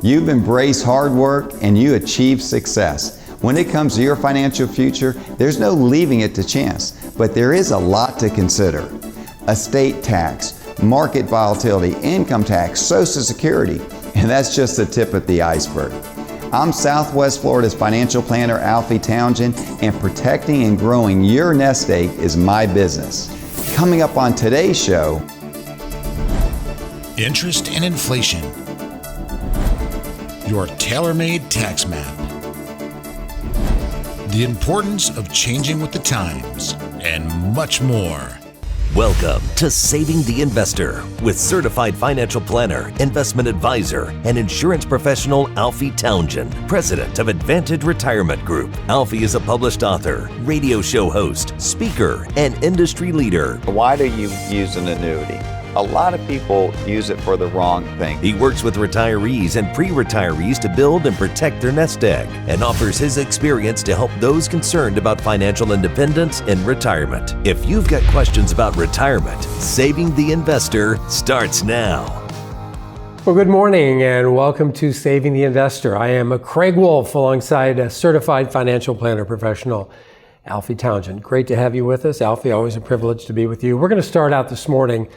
You've embraced hard work and you achieved success. When it comes to your financial future, there's no leaving it to chance, but there is a lot to consider. Estate tax, market volatility, income tax, Social Security, and that's just the tip of the iceberg. I'm Southwest Florida's financial planner, Alfie Townsend, and protecting and growing your nest egg is my business. Coming up on today's show, interest and inflation, your tailor-made tax map, the importance of changing with the times, and much more. Welcome to Saving the Investor with certified financial planner, investment advisor, and insurance professional Alfie Townsend, president of Advantage Retirement Group. Alfie is a published author, radio show host, speaker, and industry leader. why do you use an annuity? A lot of people use it for the wrong thing. He works with retirees and pre-retirees to build and protect their nest egg and offers his experience to help those concerned about financial independence in retirement. If you've got questions about retirement, Saving the Investor starts now. Well, good morning and welcome to Saving the Investor. I am Craig Wolf alongside a certified financial planner professional, Alfie Townsend. Great to have you with us. Alfie, always a privilege to be with you. We're going to start out this morning.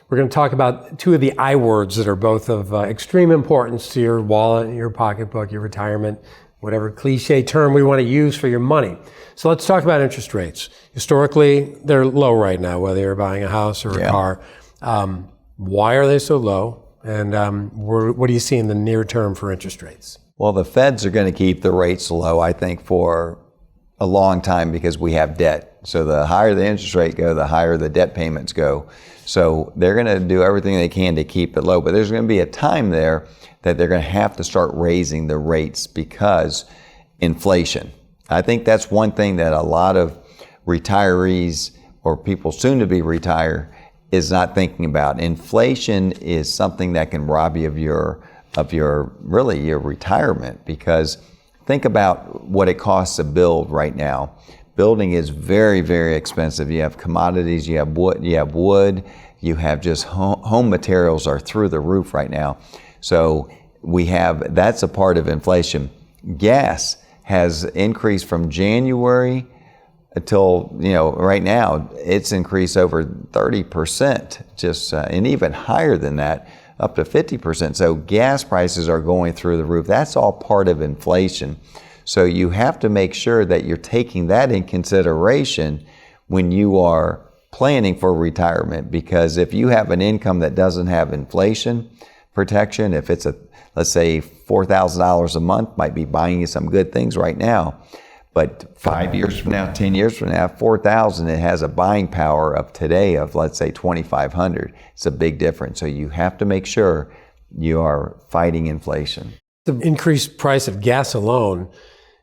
We're going to talk about two of the I words that are both of extreme importance to your wallet, your pocketbook, your retirement, whatever cliche term we want to use for your money. So let's talk about interest rates. Historically, they're low right now, whether you're buying a house or a car. Why are they so low? And what do you see in the near term for interest rates? Well, the Feds are going to keep the rates low, I think, for a long time because we have debt. So the higher the interest rate go, the higher the debt payments go. So they're going to do everything they can to keep it low. But there's going to be a time there that they're going to have to start raising the rates because inflation. I think that's one thing that a lot of retirees or people soon to be retire is not thinking about. Inflation is something that can rob you of your retirement, because think about what it costs to build right now. Building is very, very expensive. You have commodities, you have wood, you have just home materials are through the roof right now. So that's a part of inflation. Gas has increased from January until, right now, it's increased over 30%, and even higher than that, up to 50%. So gas prices are going through the roof. That's all part of inflation. So you have to make sure that you're taking that in consideration when you are planning for retirement, because if you have an income that doesn't have inflation protection, if it's let's say $4,000 a month, might be buying you some good things right now, but 5 years from now, 10 years from now, $4,000, it has a buying power of today of, let's say, $2,500. It's a big difference. So you have to make sure you are fighting inflation. The increased price of gas alone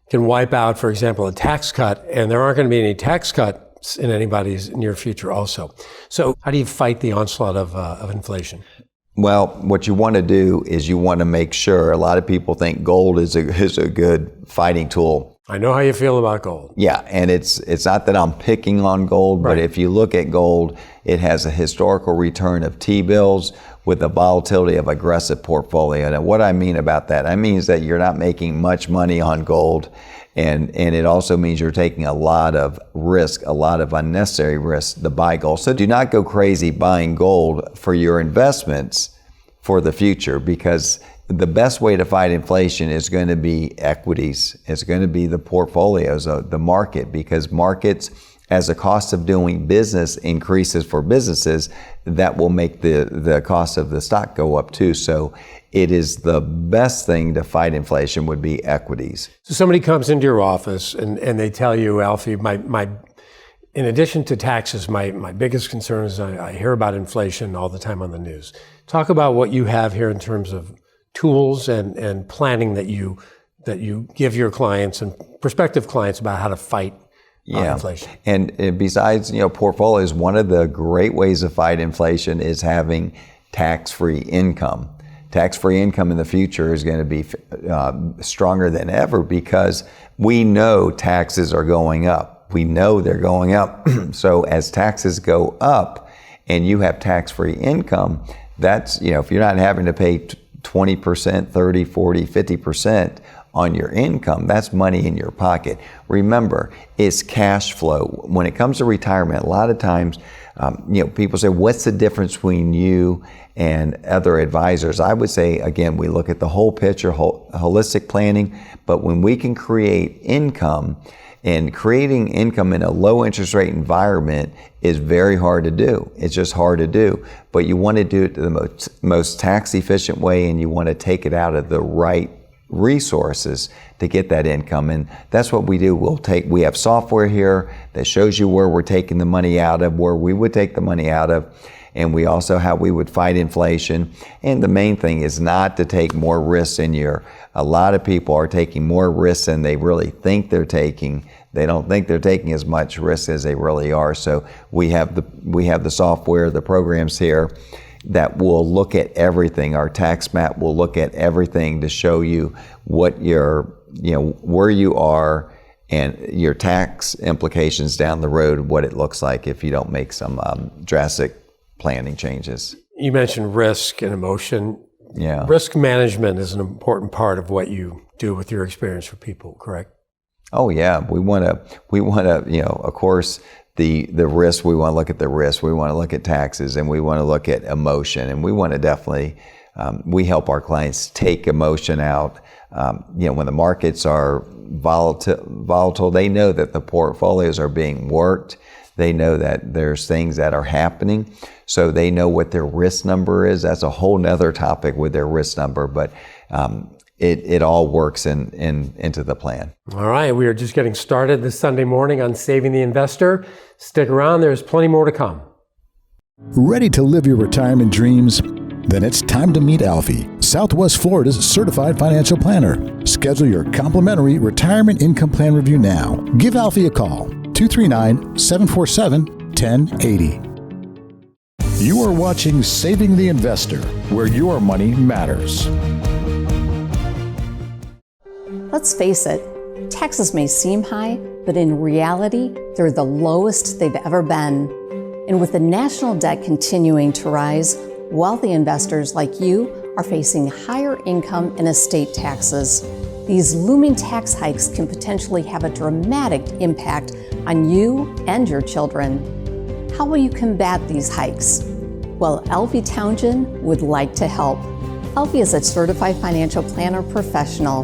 can wipe out, for example, a tax cut, and there aren't going to be any tax cuts in anybody's near future also. So how do you fight the onslaught of inflation? Well, what you want to do is you want to make sure, a lot of people think gold is a good fighting tool. I know how you feel about gold. Yeah, and it's not that I'm picking on gold, Right. But if you look at gold, it has a historical return of T-bills with the volatility of aggressive portfolio. Now, what I mean about that, I mean is that you're not making much money on gold, and it also means you're taking a lot of risk, a lot of unnecessary risk to buy gold. So do not go crazy buying gold for your investments for the future, because the best way to fight inflation is going to be equities. It's going to be the portfolios, the market, because markets, as the cost of doing business increases for businesses, that will make the cost of the stock go up too. So it is the best thing to fight inflation would be equities. So somebody comes into your office and they tell you, Alfie, in addition to taxes, my biggest concern is I hear about inflation all the time on the news. Talk about what you have here in terms of tools and planning that you give your clients and prospective clients about how to fight inflation. And besides, portfolios, one of the great ways to fight inflation is having tax-free income. Tax-free income in the future is going to be stronger than ever, because we know taxes are going up. We know they're going up. So as taxes go up and you have tax-free income, that's, if you're not having to pay 20%, 30, 40, 50% on your income, that's money in your pocket. Remember, it's cash flow. When it comes to retirement, a lot of times, people say, what's the difference between you and other advisors? I would say, again, we look at the whole picture, holistic planning, but when we can create income, and creating income in a low interest rate environment is very hard to do. It's just hard to do. But you want to do it the most tax efficient way, and you want to take it out of the right resources to get that income. And that's what we do. We have software here that shows you where we're taking the money out of, where we would take the money out of. And we also how we would fight inflation. And the main thing is not to take more risks in a lot of people are taking more risks than they really think they're taking. They don't think they're taking as much risk as they really are. So we have the software, the programs here that will look at everything. Our tax map will look at everything to show you what where you are and your tax implications down the road, what it looks like if you don't make some drastic planning changes. You mentioned risk and emotion. Yeah. Risk management is an important part of what you do with your experience for people, correct? Oh yeah, we want to, of course, the risk, we want to look at the risk, we want to look at taxes, and we want to look at emotion, and we want to definitely, we help our clients take emotion out. When the markets are volatile, they know that the portfolios are being worked. They know that there's things that are happening, so they know what their risk number is. That's a whole nother topic with their risk number, but it all works into the plan. All right, we are just getting started this Sunday morning on Saving the Investor. Stick around, there's plenty more to come. Ready to live your retirement dreams? Then it's time to meet Alfie, Southwest Florida's certified financial planner. Schedule your complimentary retirement income plan review now. Give Alfie a call, 239-747-1080. You are watching Saving the Investor, where your money matters. Let's face it, taxes may seem high, but in reality, they're the lowest they've ever been. And with the national debt continuing to rise, wealthy investors like you are facing higher income and estate taxes. These looming tax hikes can potentially have a dramatic impact on you and your children. How will you combat these hikes? Well, Alfie Townsend would like to help. Alfie is a certified financial planner professional.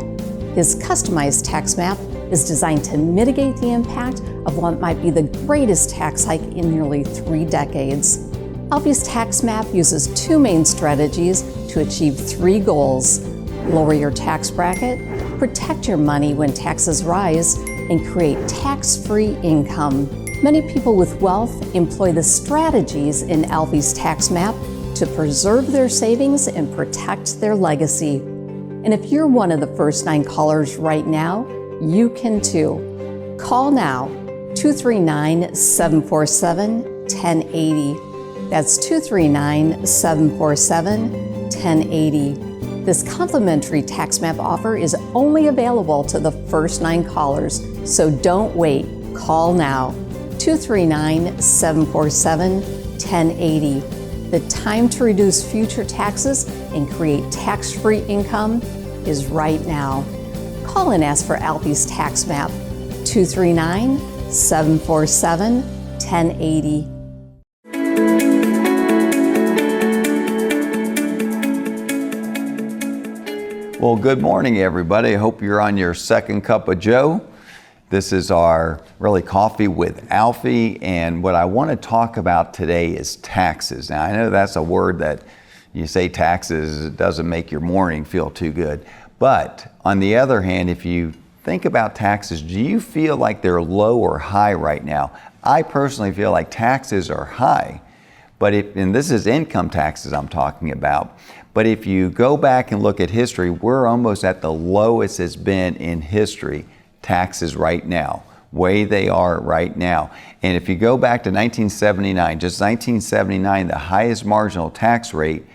His customized tax map is designed to mitigate the impact of what might be the greatest tax hike in nearly 3 decades. Alfie's tax map uses 2 main strategies to achieve 3 goals: lower your tax bracket, protect your money when taxes rise, and create tax-free income. Many people with wealth employ the strategies in Alfie's tax map to preserve their savings and protect their legacy. And if you're one of the first 9 callers right now, you can too. Call now, 239-747-1080. That's 239-747-1080. This complimentary tax map offer is only available to the first 9 callers, so don't wait. Call now, 239-747-1080. The time to reduce future taxes and create tax-free income is right now. Call and ask for Alfie's tax map, 239-747-1080. Well, good morning, everybody. I hope you're on your second cup of Joe. This is our really coffee with Alfie, and what I want to talk about today is taxes. Now, I know that's a word that you say taxes, it doesn't make your morning feel too good. But on the other hand, if you think about taxes, do you feel like they're low or high right now? I personally feel like taxes are high, and this is income taxes I'm talking about. But if you go back and look at history, we're almost at the lowest it's been in history, taxes right now, way they are right now. And if you go back to 1979, just 1979, the highest marginal tax rate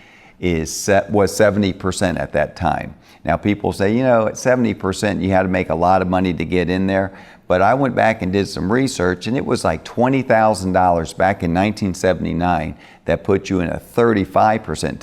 was 70% at that time. Now people say, at 70%, you had to make a lot of money to get in there. But I went back and did some research, and it was like $20,000 back in 1979 that put you in a 35%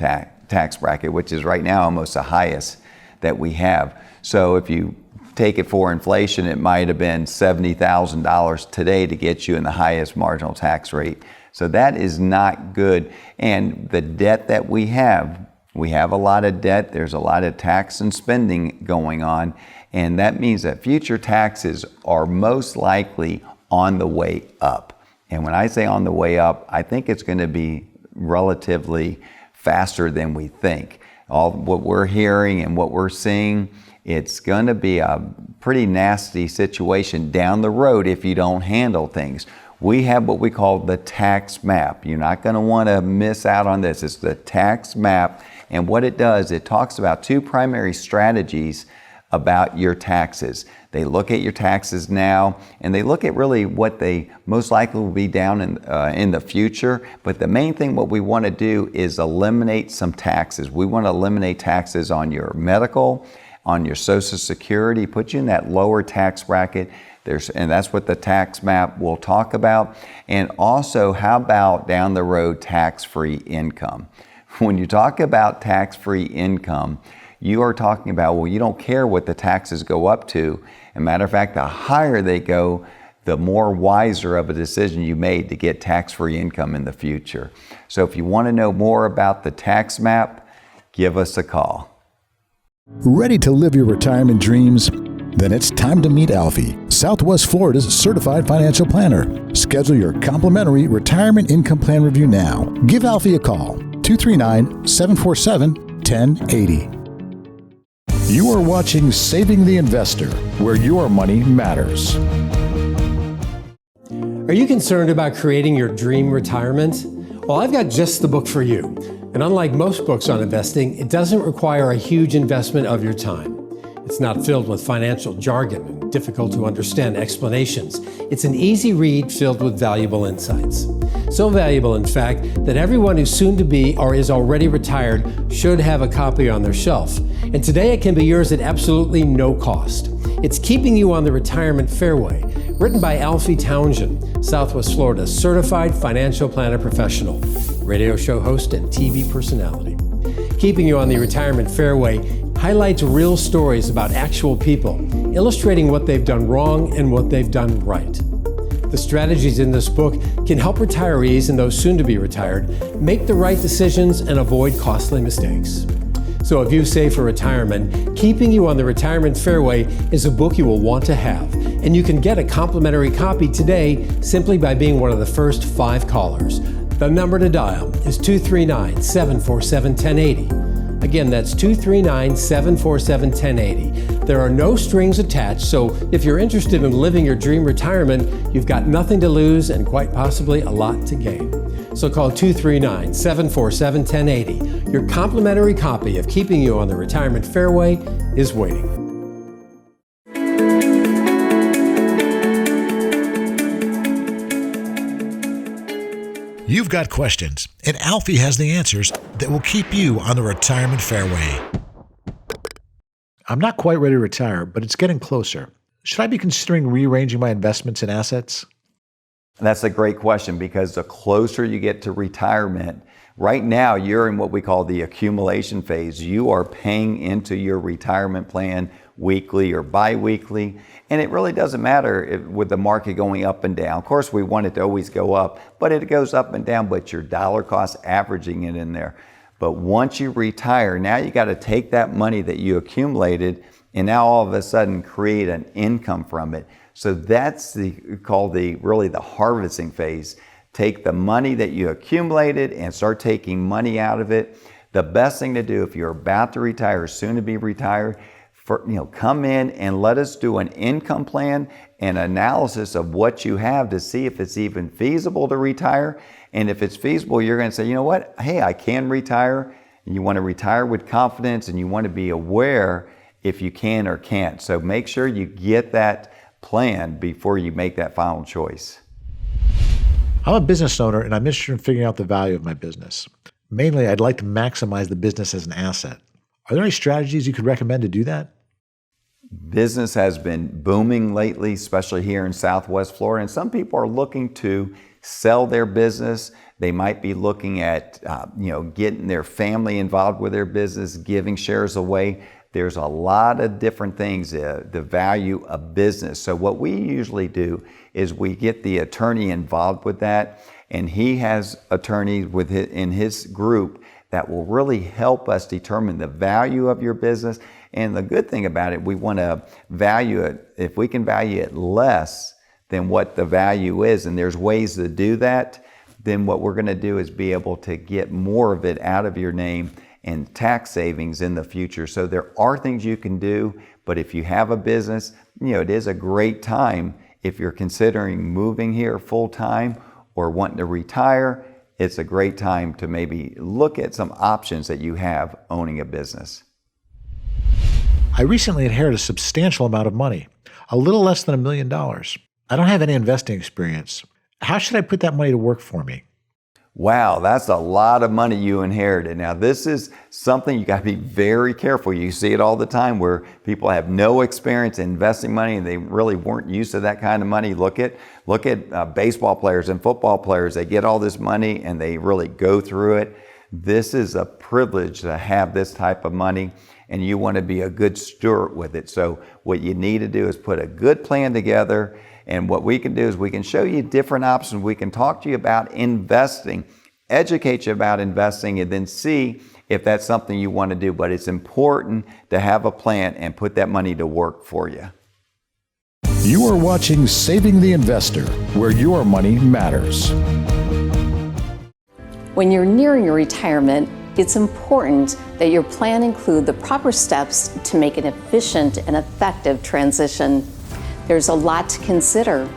tax bracket, which is right now almost the highest that we have. So if you take it for inflation, it might have been $70,000 today to get you in the highest marginal tax rate. So that is not good. And the debt that we have a lot of debt. There's a lot of tax and spending going on. And that means that future taxes are most likely on the way up. And when I say on the way up, I think it's going to be relatively faster than we think. All what we're hearing and what we're seeing, it's going to be a pretty nasty situation down the road if you don't handle things. We have what we call the tax map. You're not going to want to miss out on this. It's the tax map. And what it does, it talks about two primary strategies about your taxes. They look at your taxes now, and they look at really what they most likely will be down in the future. But the main thing what we want to do is eliminate some taxes. We want to eliminate taxes on your medical, on your Social Security, put you in that lower tax bracket. And that's what the tax map will talk about. And also, how about down the road tax-free income? When you talk about tax-free income, you are talking about, well, you don't care what the taxes go up to. As a matter of fact, the higher they go, the more wiser of a decision you made to get tax-free income in the future. So if you want to know more about the tax map, give us a call. Ready to live your retirement dreams? Then it's time to meet Alfie, Southwest Florida's certified financial planner. Schedule your complimentary retirement income plan review now. Give Alfie a call, 239-747-1080. You are watching Saving the Investor, where your money matters. Are you concerned about creating your dream retirement? Well, I've got just the book for you. And unlike most books on investing, it doesn't require a huge investment of your time. It's not filled with financial jargon and difficult to understand explanations. It's an easy read filled with valuable insights. So valuable, in fact, that everyone who's soon to be or is already retired should have a copy on their shelf. And today it can be yours at absolutely no cost. It's Keeping You on the Retirement Fairway, written by Alfie Townsend, Southwest Florida's certified financial planner professional, radio show host, and TV personality. Keeping You on the Retirement Fairway highlights real stories about actual people, illustrating what they've done wrong and what they've done right. The strategies in this book can help retirees and those soon to be retired make the right decisions and avoid costly mistakes. So if you save for retirement, Keeping You on the Retirement Fairway is a book you will want to have. And you can get a complimentary copy today simply by being one of the first 5 callers. The number to dial is 239-747-1080. Again, that's 239-747-1080. There are no strings attached, so if you're interested in living your dream retirement, you've got nothing to lose and quite possibly a lot to gain. So call 239-747-1080. Your complimentary copy of Keeping You on the Retirement Fairway is waiting. You've got questions, and Alfie has the answers that will keep you on the retirement fairway. I'm not quite ready to retire, but it's getting closer. Should I be considering rearranging my investments and assets? That's a great question, because the closer you get to retirement, right now you're in what we call the accumulation phase. You are paying into your retirement plan weekly or bi-weekly, and it really doesn't matter with the market going up and down. Of course, we want it to always go up, but it goes up and down, but your dollar cost averaging it in there. But once you retire, now you got to take that money that you accumulated and now all of a sudden create an income from it. So that's called really the harvesting phase. Take the money that you accumulated and start taking money out of it. The best thing to do if you're about to retire, or soon to be retired, come in and let us do an income plan and analysis of what you have to see if it's even feasible to retire. And if it's feasible, you're going to say, you know what? Hey, I can retire. And you want to retire with confidence, and you want to be aware if you can or can't. So make sure you get that plan before you make that final choice. I'm a business owner, and I'm interested in figuring out the value of my business. Mainly, I'd like to maximize the business as an asset. Are there any strategies you could recommend to do that? Business has been booming lately, especially here in Southwest Florida, and some people are looking to sell their business. They might be looking at, getting their family involved with their business, giving shares away. There's a lot of different things, the value of business. So what we usually do is we get the attorney involved with that, and he has attorneys in his group that will really help us determine the value of your business. And the good thing about it, we want to value it, if we can value it less than what the value is, and there's ways to do that, then what we're going to do is be able to get more of it out of your name and tax savings in the future. So there are things you can do, but if you have a business, it is a great time if you're considering moving here full time or wanting to retire. It's a great time to maybe look at some options that you have owning a business. I recently inherited a substantial amount of money, a little less than $1 million. I don't have any investing experience. How should I put that money to work for me? Wow, that's a lot of money you inherited. Now, this is something you got to be very careful. You see it all the time where people have no experience in investing money and they really weren't used to that kind of money. Look at baseball players and football players. They get all this money and they really go through it. This is a privilege to have this type of money, and you want to be a good steward with it. So what you need to do is put a good plan together. And what we can do is we can show you different options. We can talk to you about investing, educate you about investing, and then see if that's something you want to do. But it's important to have a plan and put that money to work for you. You are watching Saving the Investor, where your money matters. When you're nearing your retirement, it's important that your plan include the proper steps to make an efficient and effective transition. There's a lot to consider.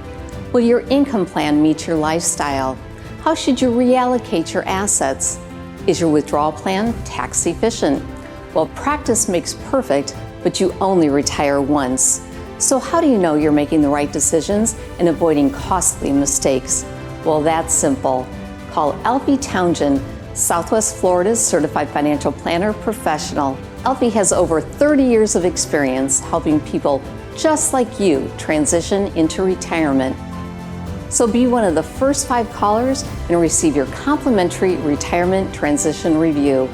Will your income plan meet your lifestyle? How should you reallocate your assets? Is your withdrawal plan tax efficient? Well, practice makes perfect, but you only retire once. So how do you know you're making the right decisions and avoiding costly mistakes? Well, that's simple. Call Alfie Townsend, Southwest Florida's certified financial planner professional. Alfie has over 30 years of experience helping people just like you transition into retirement. So be one of the first 5 callers and receive your complimentary retirement transition review.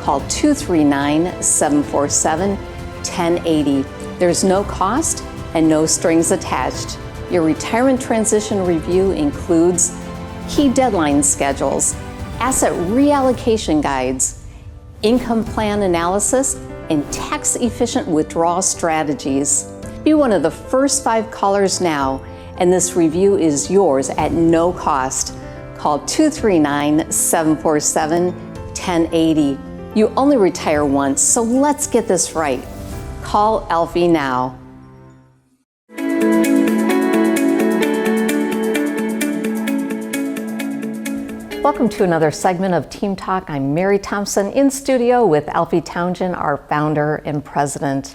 Call 239-747-1080. There's no cost and no strings attached. Your retirement transition review includes key deadline schedules, asset reallocation guides, income plan analysis, and tax-efficient withdrawal strategies. Be one of the first 5 callers now, and this review is yours at no cost. Call 239-747-1080. You only retire once, so let's get this right. Call Alfie now. Welcome to another segment of Team Talk. I'm Mary Thompson in studio with Alfie Townsend, our founder and president.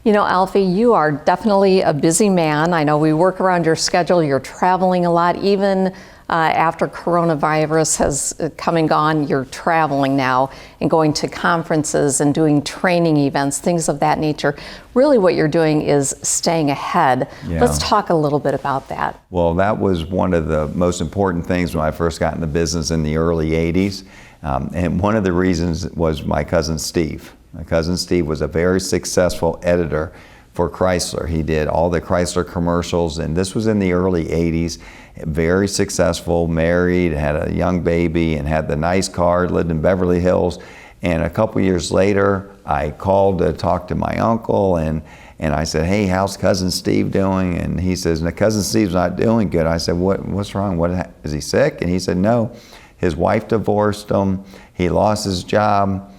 You know, Alfie, you are definitely a busy man. I know we work around your schedule. You're traveling a lot. Even after coronavirus has come and gone, you're traveling now and going to conferences and doing training events, things of that nature. Really what you're doing is staying ahead. Yeah. Let's talk a little bit about that. Well, that was one of the most important things when I first got in the business in the early 80s. And one of the reasons was my cousin Steve. My cousin Steve was a very successful editor for Chrysler. He did all the Chrysler commercials, and this was in the early 80s. Very successful, married, had a young baby, and had the nice car, lived in Beverly Hills. And a couple years later, I called to talk to my uncle, and I said, "Hey, how's cousin Steve doing?" And he says, "No, cousin Steve's not doing good." I said, "What's wrong? Is he sick?" And he said, "No, his wife divorced him, he lost his job,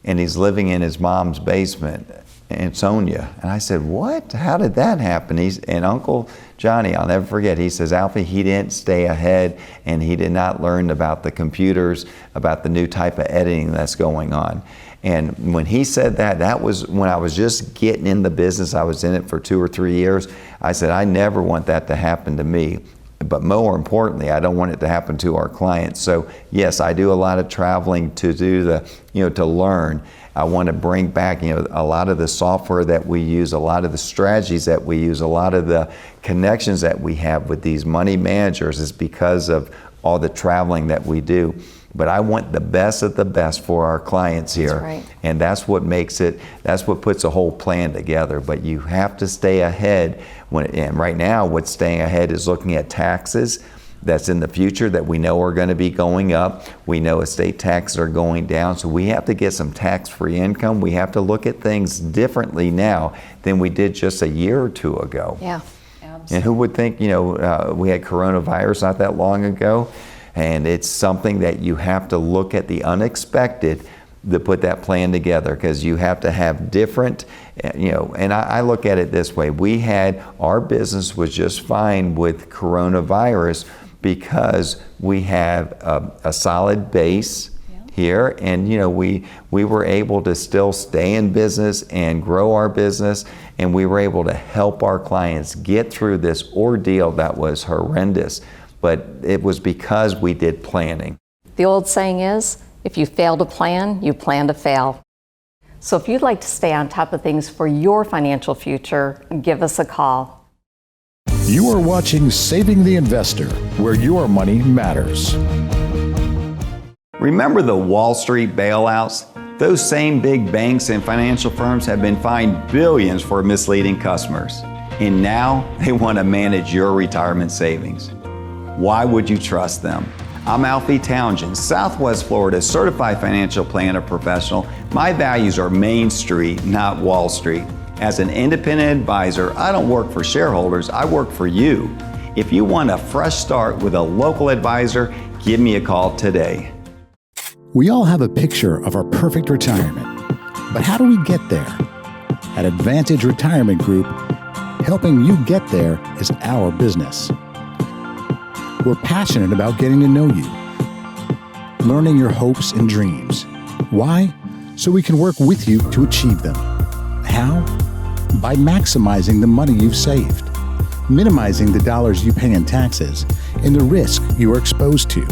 and he's living in his mom's basement in Sonia." And I said, "What? How did that happen?" And Uncle Johnny, I'll never forget, he says, "Alfie, he didn't stay ahead, and he did not learn about the computers, about the new type of editing that's going on." And when he said that, that was when I was just getting in the business. I was in it for 2 or 3 years. I said, I never want that to happen to me. But more importantly, I don't want it to happen to our clients. So yes, I do a lot of traveling to do to learn. I want to bring back, a lot of the software that we use, a lot of the strategies that we use, a lot of the connections that we have with these money managers is because of all the traveling that we do. But I want the best of the best for our clients here. That's right. And that's what makes it, that's what puts a whole plan together. But you have to stay ahead. And right now, what's staying ahead is looking at taxes that's in the future that we know are going to be going up. We know estate taxes are going down. So we have to get some tax-free income. We have to look at things differently now than we did just a year or two ago. Yeah. And who would think, we had coronavirus not that long ago, and it's something that you have to look at the unexpected to put that plan together, because you have to have different, and I look at it this way. Our business was just fine with coronavirus because we have a solid base here, and we were able to still stay in business and grow our business, and we were able to help our clients get through this ordeal that was horrendous. But it was because we did planning. The old saying is, if you fail to plan, you plan to fail. So if you'd like to stay on top of things for your financial future, give us a call. You are watching Saving the Investor, where your money matters. Remember the Wall Street bailouts? Those same big banks and financial firms have been fined billions for misleading customers. And now they want to manage your retirement savings. Why would you trust them? I'm Alfie Townsend, Southwest Florida's certified financial planner professional. My values are Main Street, not Wall Street. As an independent advisor, I don't work for shareholders, I work for you. If you want a fresh start with a local advisor, give me a call today. We all have a picture of our perfect retirement, but how do we get there? At Advantage Retirement Group, helping you get there is our business. We're passionate about getting to know you, learning your hopes and dreams. Why? So we can work with you to achieve them. How? By maximizing the money you've saved, minimizing the dollars you pay in taxes and the risk you are exposed to,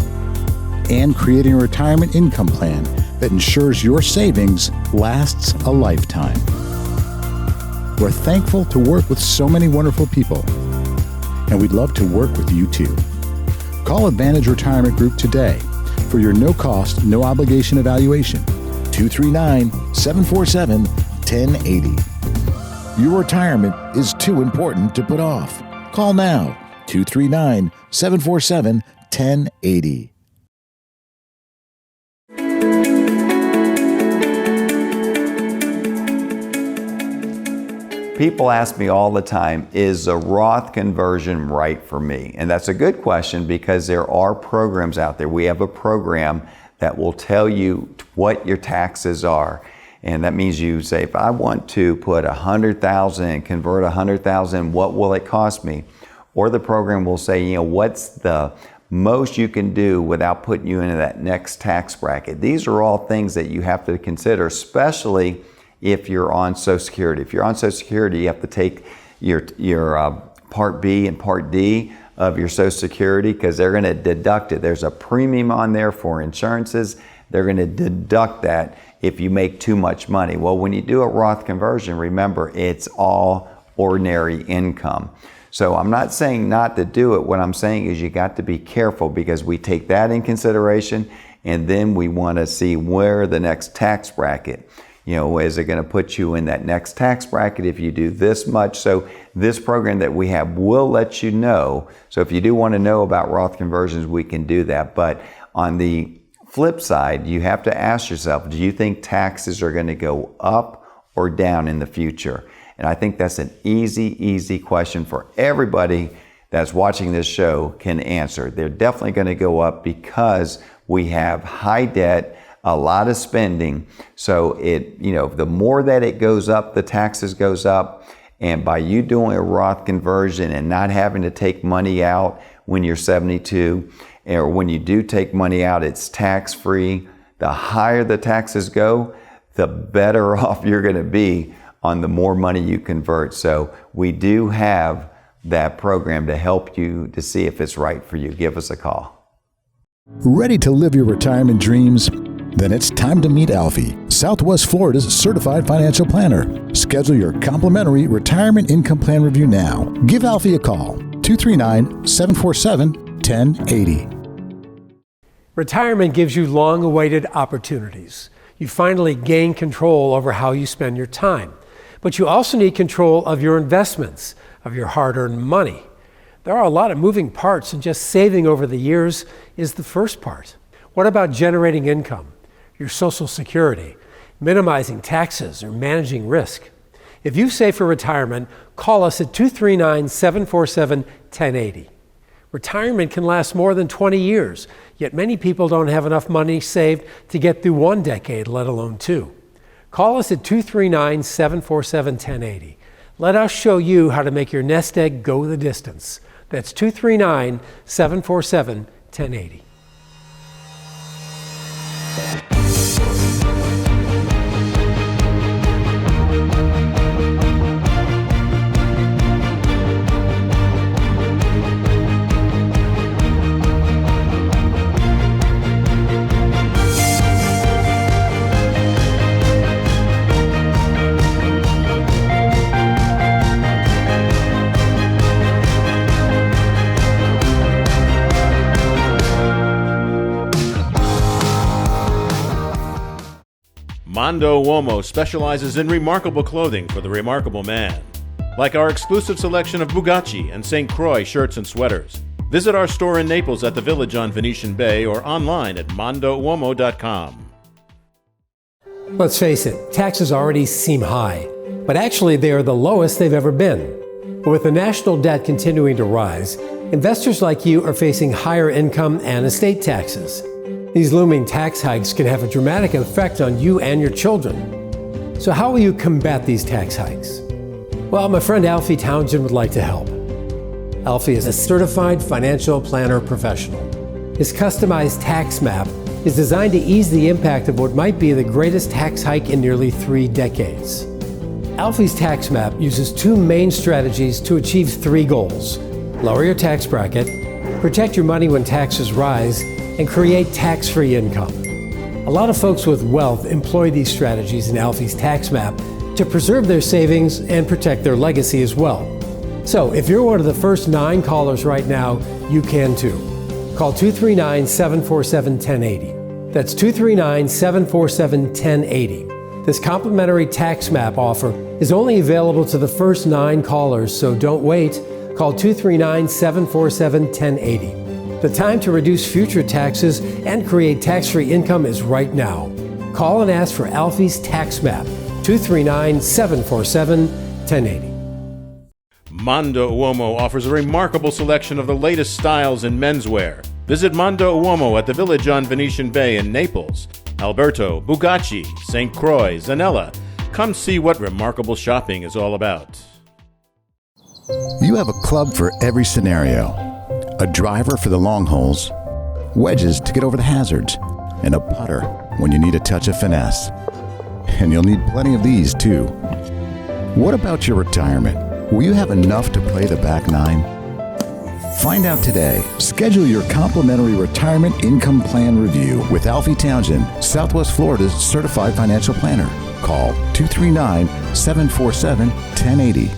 and creating a retirement income plan that ensures your savings lasts a lifetime. We're thankful to work with so many wonderful people, and we'd love to work with you too. Call Advantage Retirement Group today for your no-cost, no-obligation evaluation. 239-747-1080. Your retirement is too important to put off. Call now. 239-747-1080. People ask me all the time, is a Roth conversion right for me? And that's a good question, because there are programs out there. We have a program that will tell you what your taxes are. And that means you say, if I want to put $100,000 and convert $100,000, what will it cost me? Or the program will say, what's the most you can do without putting you into that next tax bracket? These are all things that you have to consider, especially if you're on Social Security. If you're on Social Security, you have to take your Part B and Part D of your Social Security, because they're going to deduct it. There's a premium on there for insurances. They're going to deduct that if you make too much money. Well, when you do a Roth conversion, remember, it's all ordinary income. So I'm not saying not to do it. What I'm saying is you got to be careful, because we take that in consideration, and then we want to see where the next tax bracket. Is it going to put you in that next tax bracket if you do this much? So this program that we have will let you know. So if you do want to know about Roth conversions, we can do that. But on the flip side, you have to ask yourself, do you think taxes are going to go up or down in the future? And I think that's an easy question for everybody that's watching this show can answer. They're definitely going to go up, because we have high debt, a lot of spending. So the more that it goes up, the taxes goes up. And by you doing a Roth conversion and not having to take money out when you're 72, or when you do take money out, it's tax-free. The higher the taxes go, the better off you're going to be on the more money you convert. So we do have that program to help you to see if it's right for you. Give us a call. Ready to live your retirement dreams? Then it's time to meet Alfie, Southwest Florida's certified financial planner. Schedule your complimentary retirement income plan review now. Give Alfie a call, 239-747-1080. Retirement gives you long-awaited opportunities. You finally gain control over how you spend your time. But you also need control of your investments, of your hard-earned money. There are a lot of moving parts, and just saving over the years is the first part. What about generating income, your Social Security, minimizing taxes, or managing risk? If you save for retirement, call us at 239-747-1080. Retirement can last more than 20 years, yet many people don't have enough money saved to get through 1 decade, let alone 2. Call us at 239-747-1080. Let us show you how to make your nest egg go the distance. That's 239-747-1080. Mondo Uomo specializes in remarkable clothing for the remarkable man. Like our exclusive selection of Bugatti and St. Croix shirts and sweaters. Visit our store in Naples at the Village on Venetian Bay or online at mondouomo.com. Let's face it, taxes already seem high, but actually they are the lowest they've ever been. But with the national debt continuing to rise, investors like you are facing higher income and estate taxes. These looming tax hikes can have a dramatic effect on you and your children. So how will you combat these tax hikes? Well, my friend Alfie Townsend would like to help. Alfie is a certified financial planner professional. His customized tax map is designed to ease the impact of what might be the greatest tax hike in nearly 3 decades. Alfie's tax map uses 2 main strategies to achieve 3 goals: lower your tax bracket, protect your money when taxes rise, and create tax-free income. A lot of folks with wealth employ these strategies in Alfie's tax map to preserve their savings and protect their legacy as well. So if you're one of the first 9 callers right now, you can too. Call 239-747-1080. That's 239-747-1080. This complimentary tax map offer is only available to the first 9 callers, so don't wait. Call 239-747-1080. The time to reduce future taxes and create tax-free income is right now. Call and ask for Alfie's tax map, 239-747-1080. Mondo Uomo offers a remarkable selection of the latest styles in menswear. Visit Mondo Uomo at the Village on Venetian Bay in Naples. Alberto, Bugatti, St. Croix, Zanella. Come see what remarkable shopping is all about. You have a club for every scenario. A driver for the long holes, wedges to get over the hazards, and a putter when you need a touch of finesse. And you'll need plenty of these too. What about your retirement? Will you have enough to play the back 9? Find out today. Schedule your complimentary retirement income plan review with Alfie Townsend, Southwest Florida's certified financial planner. Call 239-747-1080.